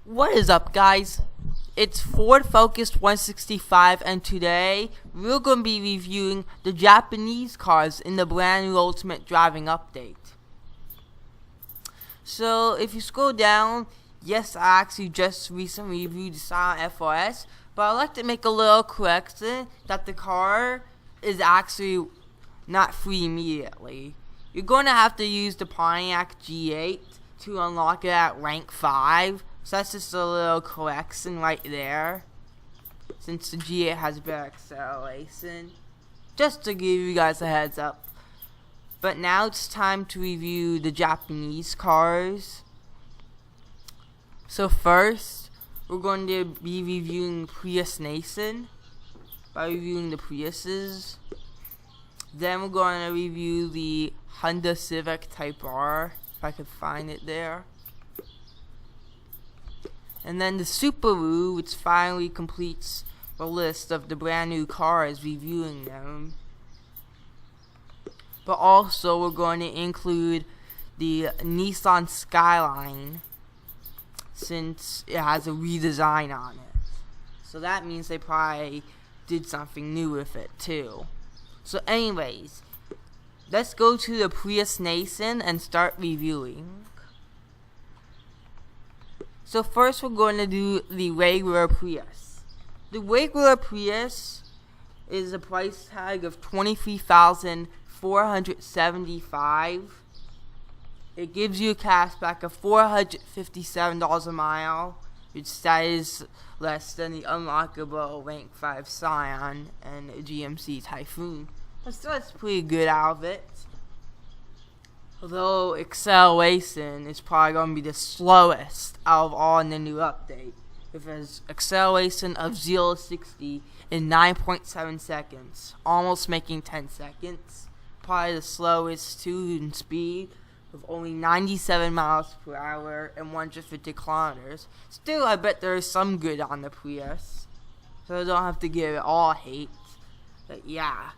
What is up, guys? It's Ford Focus 165, and today we're going to be reviewing the Japanese cars in the brand new Ultimate Driving Update. So if you scroll down, yes, I actually just recently reviewed the Silent FRS, but I'd like to make a little correction that the car is actually not free immediately. You're going to have to use the Pontiac G8 to unlock it at rank 5. So that's just a little correction right there, since the G8 has better acceleration. Just to give you guys a heads up. But now it's time to review the Japanese cars. So first, we're going to be reviewing Prius Nation by reviewing the Priuses. Then we're going to review the Honda Civic Type R, if I could find it there. And then the Subaru, which finally completes the list of the brand new cars, reviewing them. But also we're going to include the Nissan Skyline, since it has a redesign on it. So that means they probably did something new with it too. So anyways, let's go to the Prius Nation and start reviewing. So first we're going to do the regular Prius. The regular Prius is a price tag of $23,475. It gives you a cashback of $457 a mile, which that is less than the unlockable rank 5 Scion and GMC Typhoon. But still, it's pretty good out of it. Although acceleration is probably going to be the slowest out of all in the new update, with an acceleration of 0 to 60 in 9.7 seconds, almost making 10 seconds. Probably the slowest too in speed, with only 97 miles per hour and 150 kilometers. Still, I bet there is some good on the Prius, so I don't have to give it all hate. But yeah,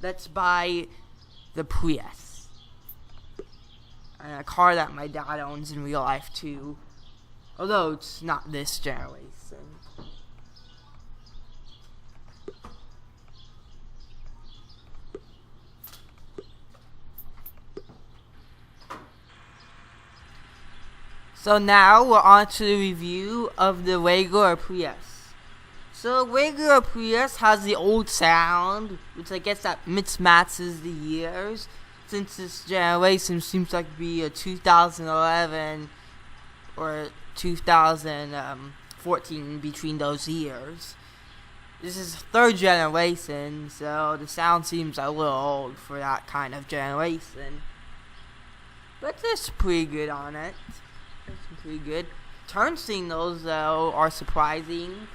let's buy the Prius. And a car that my dad owns in real life too, although it's not this generation. So now we're on to the review of the regular Prius. So regular Prius has the old sound, which I guess that mismatches the years, since this generation seems like to be a 2011 or 2014 between those years. This is third generation, so the sound seems a little old for that kind of generation. But it's pretty good on it. It's pretty good. Turn signals, though, are surprising.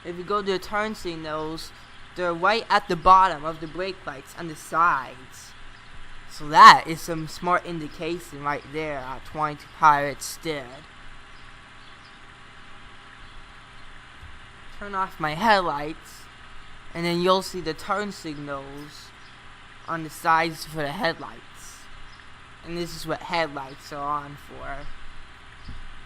If you go to the turn signals, they're right at the bottom of the brake lights on the sides. So that is some smart indication right there at 22 Pirates did. Turn off my headlights, and then you'll see the turn signals on the sides for the headlights. And this is what headlights are on for.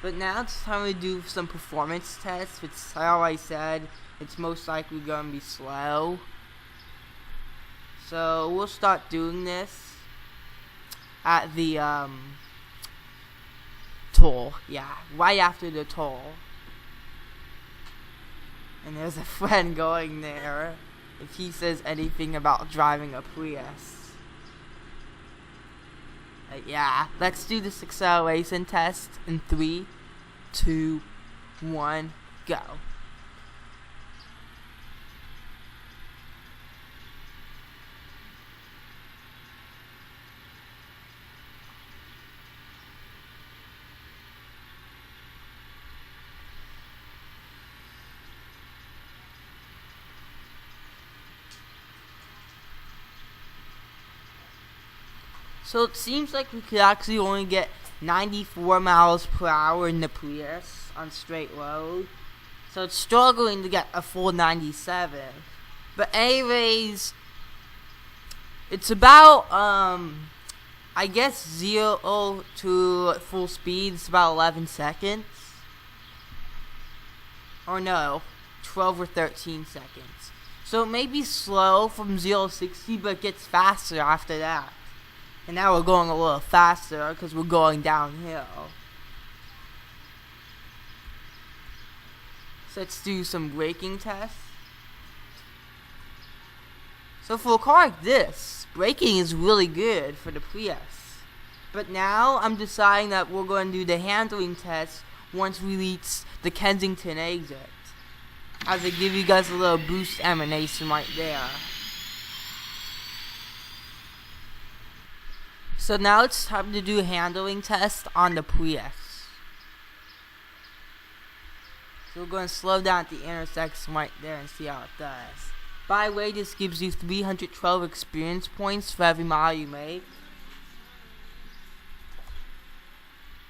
But now it's time to do some performance tests, which, like I said, it's most likely going to be slow. So we'll start doing this at the toll. Yeah, right after the toll. And there's a friend going there if he says anything about driving a Prius. Yeah, let's do this acceleration test in 3, 2, 1, go. So it seems like we could actually only get 94 miles per hour in the Prius on straight road. So it's struggling to get a full 97. But anyways, it's about I guess 0 to full speed is about 11 seconds. Or no, 12 or 13 seconds. So it may be slow from 0 to 60, but it gets faster after that. And now we're going a little faster because we're going downhill. So let's do some braking tests. So for a car like this, braking is really good for the Prius. But now I'm deciding that we're going to do the handling test once we reach the Kensington exit. As I give you guys a little boost animation right there. So now it's time to do a handling test on the Prius. So we're going to slow down at the intersection right there and see how it does. By the way, this gives you 312 experience points for every mile you make.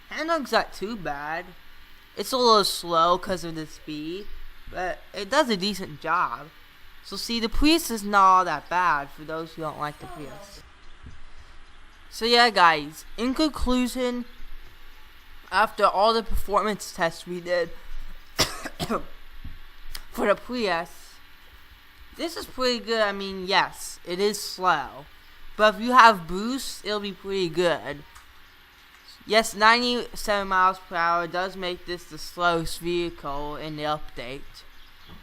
Handling's not too bad. It's a little slow because of the speed, but it does a decent job. So see, the Prius is not all that bad for those who don't like the Prius. So yeah guys, in conclusion, after all the performance tests we did for the Prius, this is pretty good. I mean, yes, it is slow, but if you have boost, it'll be pretty good. Yes, 97 miles per hour does make this the slowest vehicle in the update,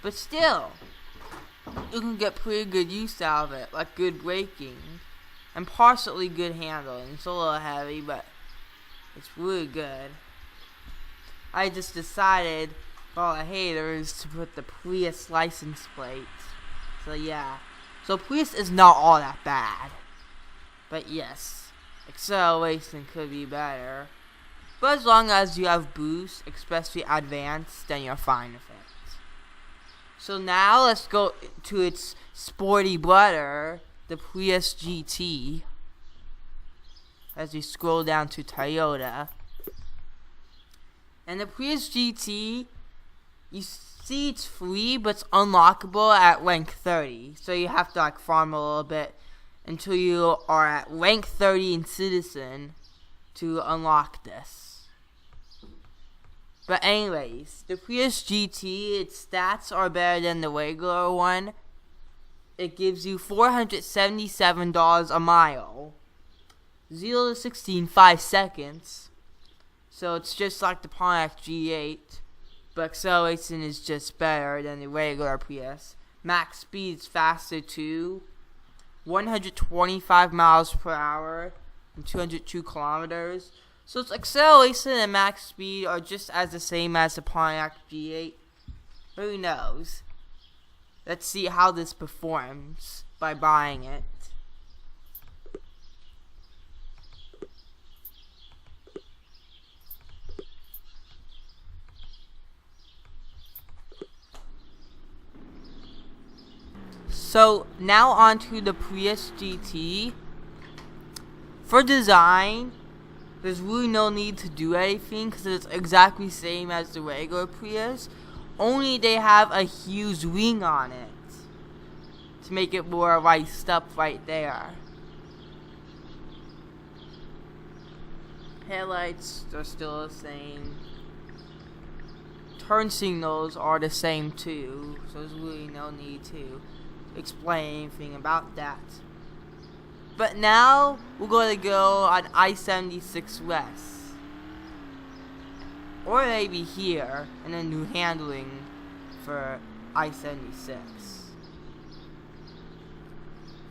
but still, you can get pretty good use out of it, like good braking and partially good handling. It's a little heavy, but it's really good. I just decided for all the haters to put the Prius license plate. So yeah, so Prius is not all that bad, but yes, acceleration could be better. But as long as you have boost, especially advanced, then you're fine with it. So now let's go to its sporty brother, the Prius GT. As we scroll down to Toyota. And the Prius GT, you see it's free, but it's unlockable at rank 30. So you have to like farm a little bit until you are at rank 30 in Citizen to unlock this. But anyways, the Prius GT, its stats are better than the regular one. It gives you $477 a mile. 0 to 60 in 5 seconds. So it's just like the Pontiac G8. But acceleration is just better than the regular Prius. Max speed is faster too. 125 miles per hour and 202 kilometers. So its acceleration and max speed are just as the same as the Pontiac G8. Who knows? Let's see how this performs by buying it. So now onto the Prius GT. For design, there's really no need to do anything because it's exactly the same as the regular Prius. Only they have a huge wing on it to make it more riced up right there. Headlights are still the same. Turn signals are the same too, so there's really no need to explain anything about that. But now we're going to go on I-76 West. Or maybe here, and then do handling for I-76.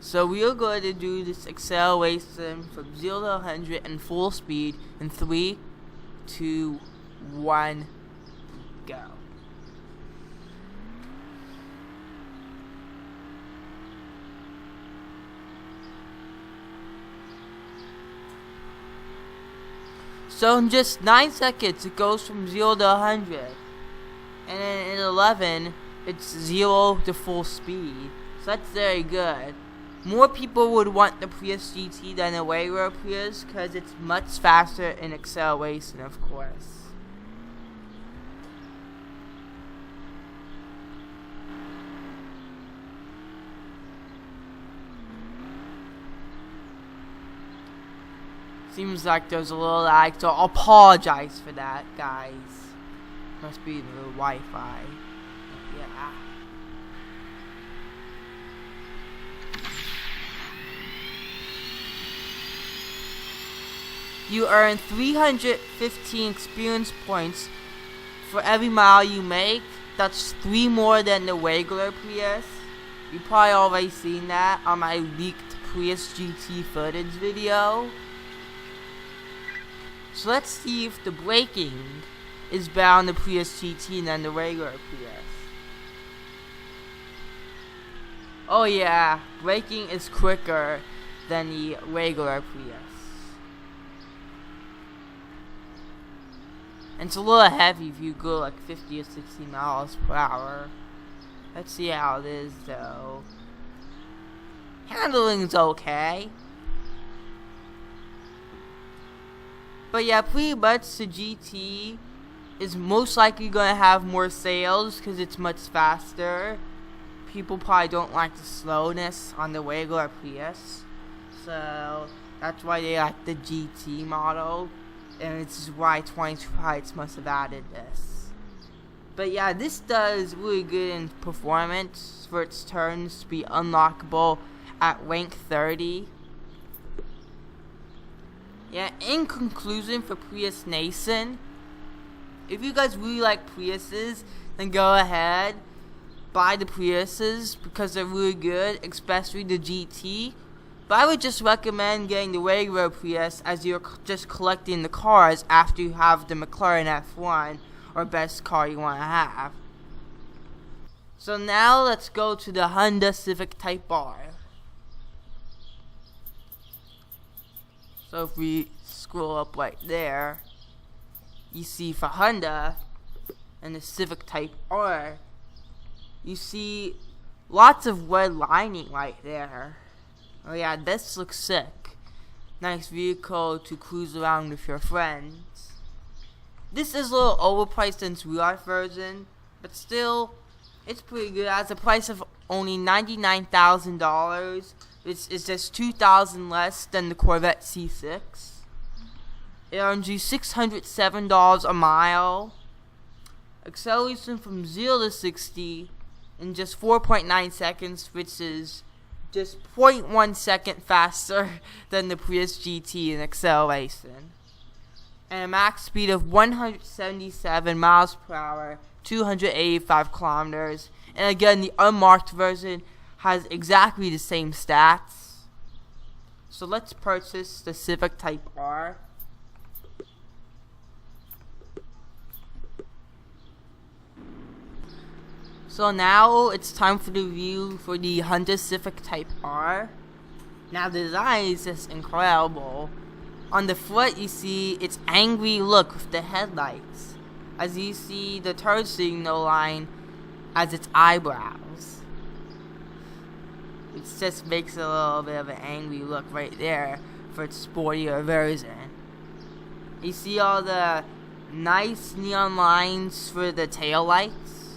So we are going to do this acceleration from 0 to 100 and full speed in 3, 2, 1, go. So in just 9 seconds, it goes from 0 to 100. And then in 11, it's 0 to full speed. So that's very good. More people would want the Prius GT than the regular Prius because it's much faster in acceleration, of course. Seems like there's a little lag, so I'll apologize for that, guys. Must be the Wi-Fi. Yeah. You earn 315 experience points for every mile you make. That's 3 more than the regular Prius. You probably already seen that on my leaked Prius GT footage video. So let's see if the braking is better on the Prius GT than the regular Prius. Oh yeah, braking is quicker than the regular Prius. And it's a little heavy if you go like 50 or 60 miles per hour. Let's see how it is though. Handling's okay. But yeah, pretty much the GT is most likely going to have more sales because it's much faster. People probably don't like the slowness on the regular Prius. So that's why they like the GT model. And this is why 22 Pilots must have added this. But yeah, this does really good in performance for its turns to be unlockable at rank 30. Yeah, in conclusion for Prius Nation, if you guys really like Priuses, then go ahead, buy the Priuses because they're really good, especially the GT. But I would just recommend getting the regular Prius as you're just collecting the cars after you have the McLaren F1 or best car you want to have. So now let's go to the Honda Civic Type R. So if we scroll up right there, you see for Honda and the Civic Type R, you see lots of red lining right there. Oh yeah, this looks sick. Nice vehicle to cruise around with your friends. This is a little overpriced than its real-life version, but still, it's pretty good. It has a price of only $99,000. It's just $2,000 less than the Corvette C6. It earns you $607 a mile. Acceleration from 0 to 60 in just 4.9 seconds, which is just 0.1 second faster than the Prius GT in acceleration. And a max speed of 177 miles per hour, 285 kilometers. And again, the unmarked version has exactly the same stats. So let's purchase the Civic Type R. So now it's time for the review for the Honda Civic Type R. Now the design is just incredible. On the front you see its angry look with the headlights, as you see the turn signal line as its eyebrows. It just makes a little bit of an angry look right there for its sportier version. You see all the nice neon lines for the tail lights.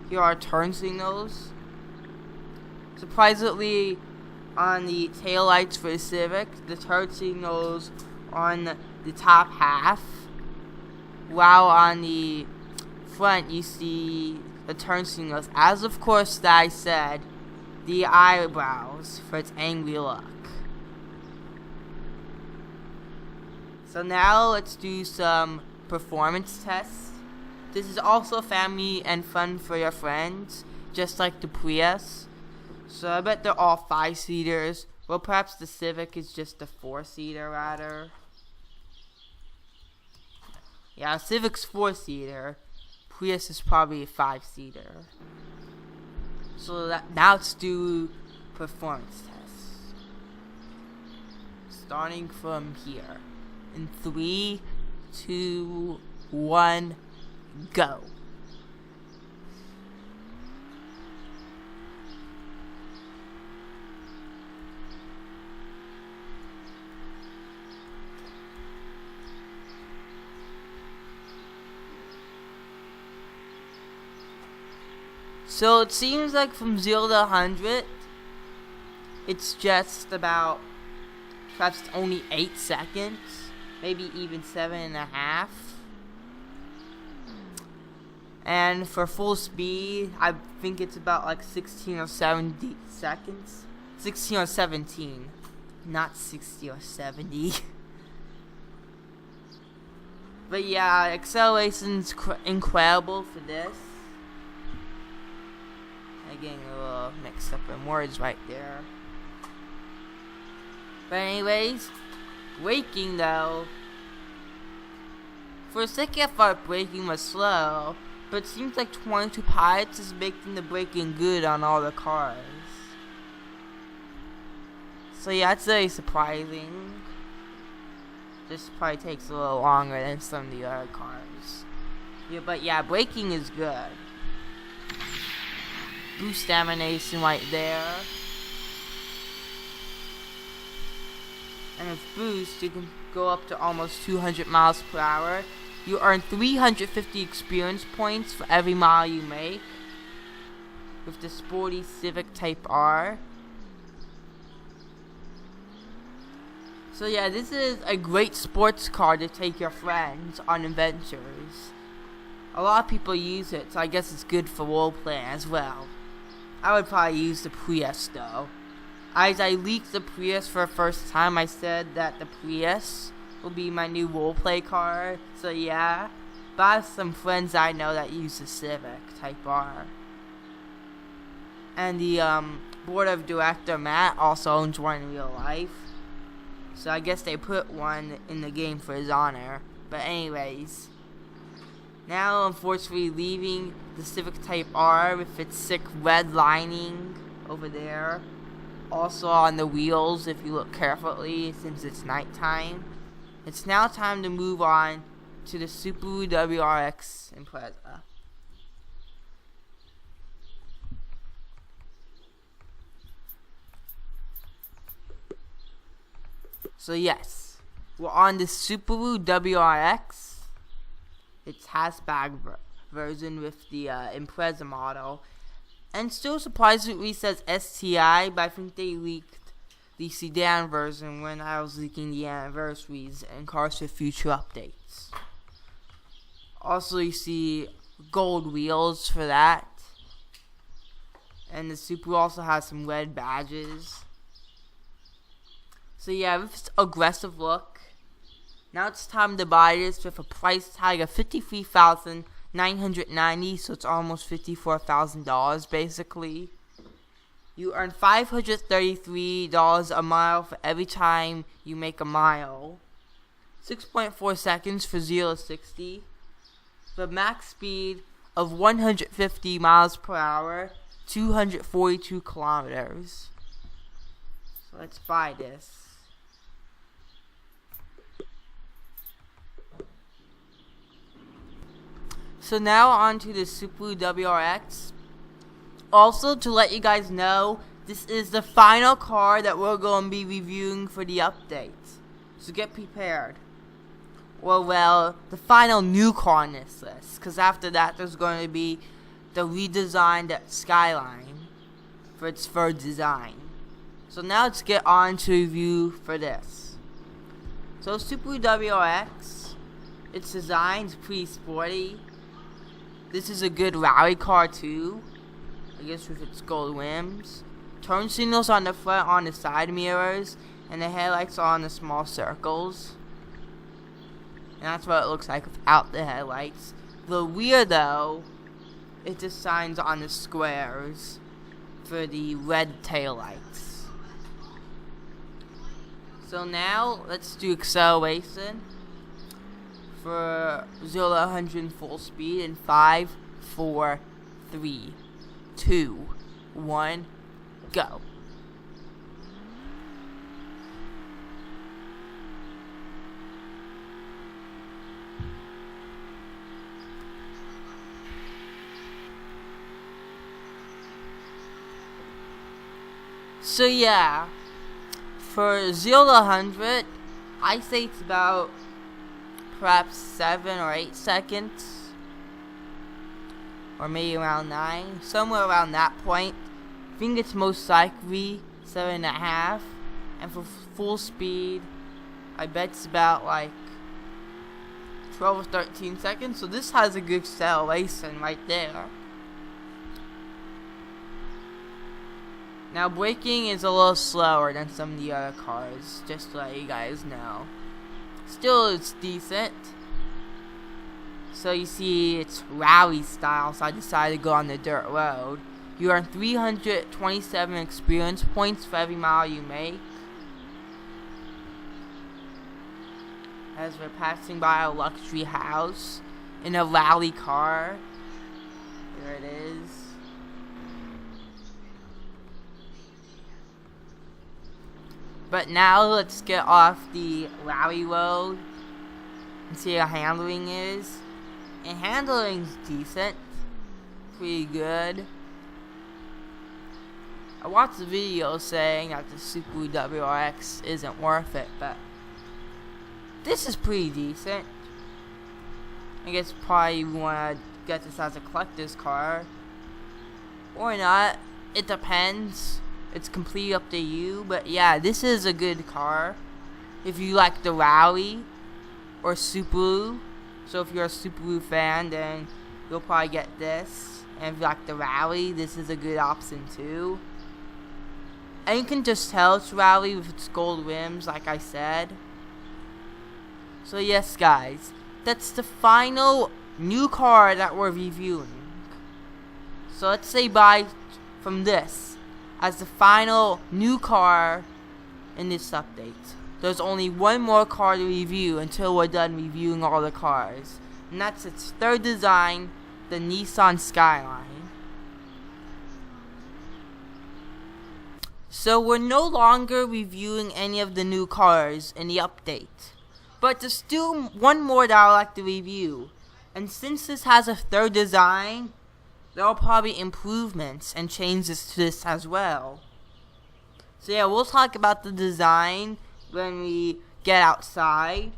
Here are turn signals. Surprisingly, on the tail lights for the Civic, the turn signals on the top half, while on the front you see the turn signals, as of course that I said, the eyebrows for its angry look. So now let's do some performance tests. This is also family and fun for your friends, just like the Prius. So I bet they're all 5-seaters. Well, perhaps the Civic is just a 4-seater rather. Yeah, Civic's 4-seater. Prius is probably a 5-seater. So now let's do performance tests. Starting from here. In 3, 2, 1, go. So it seems like from 0 to 100, it's just about perhaps only 8 seconds, maybe even 7.5. And for full speed, I think it's about like 16 or 70 seconds. 16 or 17, not 60 or 70. But yeah, acceleration's incredible for this. I'm getting a little mixed up in words right there. But anyways, braking though. For a second I thought braking was slow, but it seems like 22 Pilots is making the braking good on all the cars. So yeah, it's very surprising. This probably takes a little longer than some of the other cars. Yeah, but yeah, braking is good. Boost animation right there. And with boost, you can go up to almost 200 miles per hour. You earn 350 experience points for every mile you make with the sporty Civic Type R. So yeah, this is a great sports car to take your friends on adventures. A lot of people use it, so I guess it's good for roleplay as well. I would probably use the Prius though. As I leaked the Prius for the first time, I said that the Prius will be my new roleplay car. So yeah, but I have some friends I know that use the Civic Type R. And the board of director Matt also owns one in real life. So I guess they put one in the game for his honor. But anyways, now unfortunately leaving the Civic Type R with its sick red lining over there. Also on the wheels if you look carefully since it's nighttime. It's now time to move on to the Subaru WRX Impreza. So yes, we're on the Subaru WRX. It's hatchback version with the Impreza model. And still surprisingly says STI, but I think they leaked the sedan version when I was leaking the anniversaries and cars with future updates. Also you see gold wheels for that. And the Subaru also has some red badges. So yeah, with this aggressive look, now it's time to buy this with a price tag of $53,990, so it's almost $54,000 basically. You earn $533 a mile for every time you make a mile. 6.4 seconds for 0 to 60. The max speed of 150 miles per hour, 242 kilometers. So let's buy this. So now on to the Subaru WRX. Also, to let you guys know, this is the final car that we're going to be reviewing for the update. So get prepared. Well, the final new car on this list. Because after that, there's going to be the redesigned Skyline for its third design. So now let's get on to review for this. So Subaru WRX, its design is pretty sporty. This is a good rally car too. I guess with its gold rims. Turn signals on the front on the side mirrors. And the headlights are on the small circles. And that's what it looks like without the headlights. The rear though, it just shines on the squares for the red taillights. So now let's do acceleration for 0 to 100 full speed in 5, 4, 3, 2, 1, go. So yeah, for 0 to 100, I say it's about perhaps 7 or 8 seconds. Or maybe around 9. Somewhere around that point. I think it's most likely 7.5. And for full speed. I bet it's about like 12 or 13 seconds. So this has a good acceleration right there. Now braking is a little slower than some of the other cars, just to let you guys know. Still, it's decent. So you see, it's rally style, so I decided to go on the dirt road. You earn 327 experience points for every mile you make. As we're passing by a luxury house in a rally car. There it is. But now let's get off the rally road and see how handling is. And handling's decent. Pretty good. I watched a video saying that the Subaru WRX isn't worth it, but this is pretty decent. I guess probably you want to get this as a collector's car. Or not. It depends. It's completely up to you. But yeah, this is a good car. If you like the rally or Subaru. So if you're a Subaru fan, then you'll probably get this. And if you like the rally, this is a good option too. And you can just tell it's rally with its gold rims, like I said. So yes, guys, that's the final new car that we're reviewing. So let's say bye from this as the final new car in this update. There's only one more car to review until we're done reviewing all the cars. And that's its third design, the Nissan Skyline. So we're no longer reviewing any of the new cars in the update. But there's still one more that I'd like to review. And since this has a third design, there are probably improvements and changes to this as well. So yeah, we'll talk about the design when we get outside.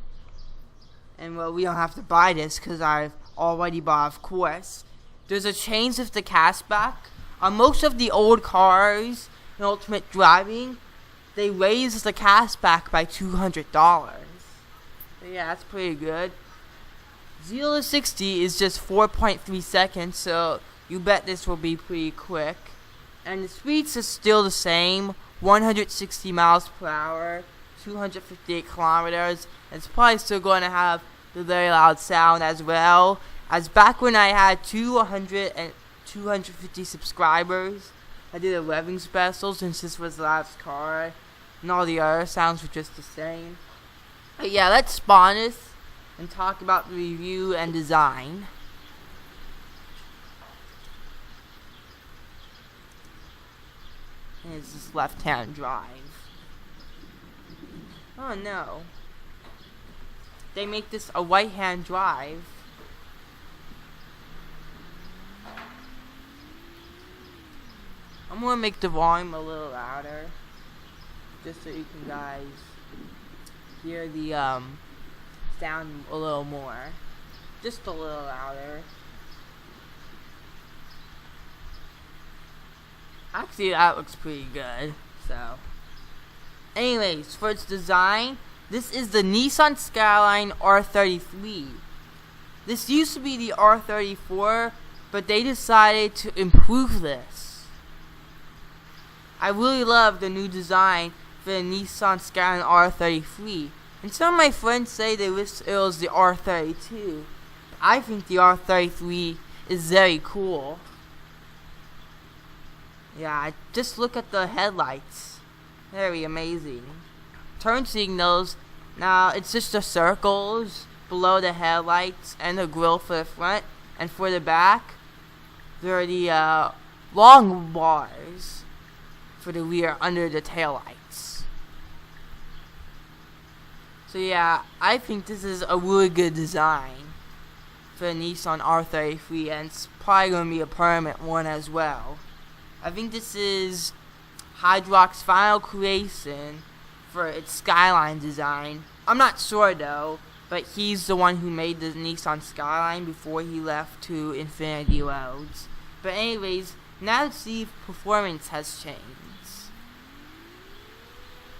And well, we don't have to buy this because I've already bought, of course. There's a change with the cashback. On most of the old cars in Ultimate Driving, they raised the cashback by $200. So yeah, that's pretty good. 0 to 60 is just 4.3 seconds, so you bet this will be pretty quick. And the speeds is still the same, 160 miles per hour, 258 kilometers. It's probably still going to have the very loud sound as well. As back when I had 250 subscribers, I did a revving special since this was the last car, and all the other sounds were just the same. But yeah, let's spawn this and talk about the review and design. And it's this left-hand drive. Oh no. They make this a right-hand drive. I'm gonna make the volume a little louder, just so you can guys hear the sound a little more. Just a little louder. Actually, that looks pretty good. So, anyways, for its design, this is the Nissan Skyline R33. This used to be the R34, but they decided to improve this. I really love the new design for the Nissan Skyline R33. And some of my friends say they wish it was the R32. I think the R33 is very cool. Yeah, just look at the headlights. Very amazing. Turn signals. Now, it's just the circles below the headlights and the grille for the front. And for the back, there are the long bars for the rear under the taillights. So yeah, I think this is a really good design for the Nissan R33, and it's probably going to be a permanent one as well. I think this is Hydrox's final creation for its Skyline design. I'm not sure though, but he's the one who made the Nissan Skyline before he left to Infinity Roads. But anyways, now let's see if performance has changed.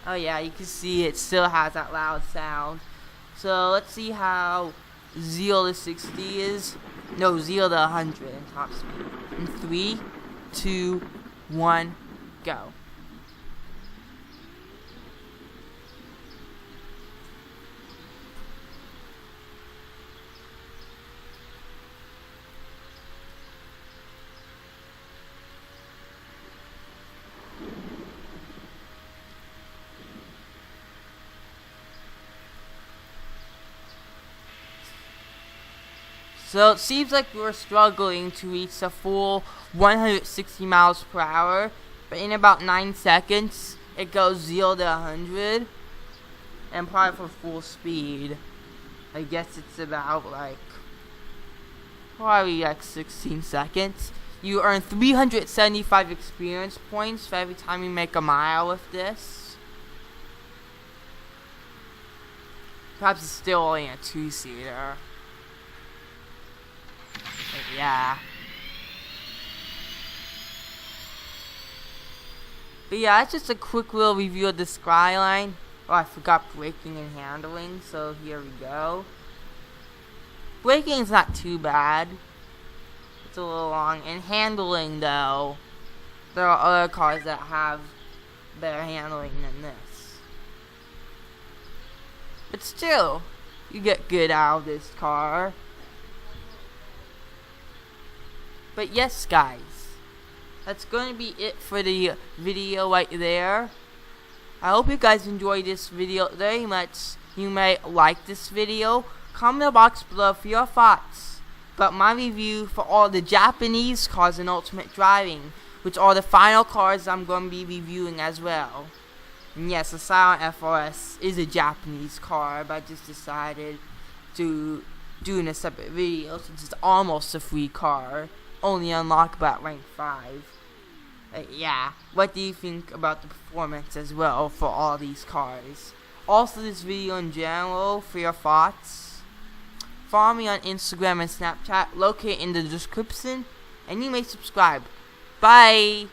Oh yeah, you can see it still has that loud sound. So let's see how 0 to 60 is. No, 0 to 100 in top speed. In 3, 2, 1, go. So it seems like we're struggling to reach the full 160 miles per hour, but in about 9 seconds, it goes 0 to 100, and probably for full speed, I guess it's about probably 16 seconds. You earn 375 experience points for every time you make a mile with this. Perhaps it's still only a 2-seater. Yeah. But yeah, that's just a quick little review of the Skyline. Oh, I forgot braking and handling, so here we go. Braking's not too bad. It's a little long. And handling, though, there are other cars that have better handling than this. But still, you get good out of this car. But yes, guys, that's going to be it for the video right there. I hope you guys enjoyed this video very much. You may like this video. Comment in the box below for your thoughts about my review for all the Japanese cars in Ultimate Driving, which are the final cars I'm going to be reviewing as well. And yes, the Skyline FRS is a Japanese car, but I just decided to do in a separate video since it's almost a free car. Only unlockable at rank 5. Yeah, what do you think about the performance as well for all these cars? Also, this video in general, for your thoughts. Follow me on Instagram and Snapchat, located in the description, and you may subscribe. Bye!